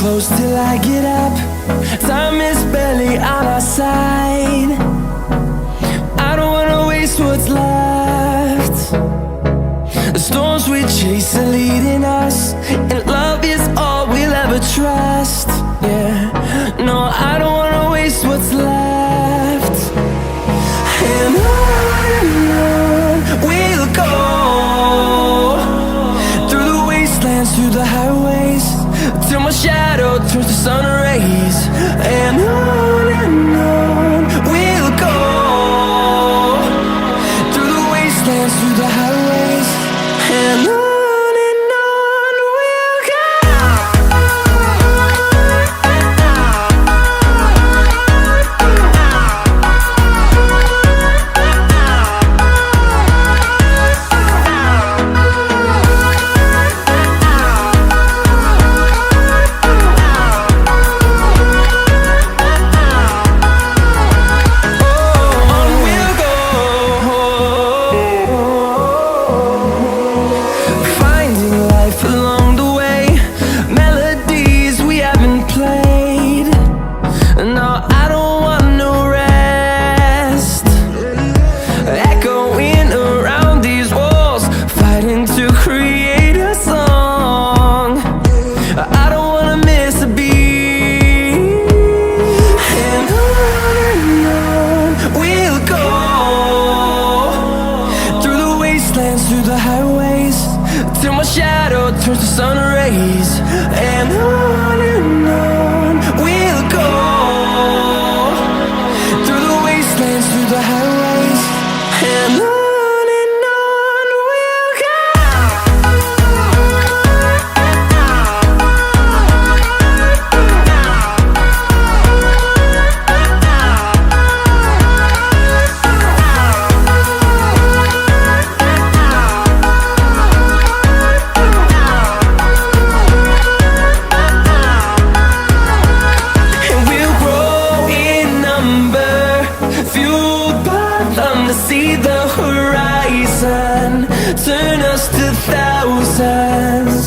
close till I get up. Time is barely on our side. I don't wanna waste what's left. The storms we chase are leading us, and love is all we'll ever trust. Yeah, no, I don't wanna waste what's left. And on we'll go, through the wastelands, through the highways, till my shadow turns to sun rays. And on we'll go, through the wastelands, through the highways, and on we'll go. Through the highways, till my shadow turns to sun rays. And on we'll go, through the wastelands, through the highways, and on we'll go. See the horizon turn us to thousands.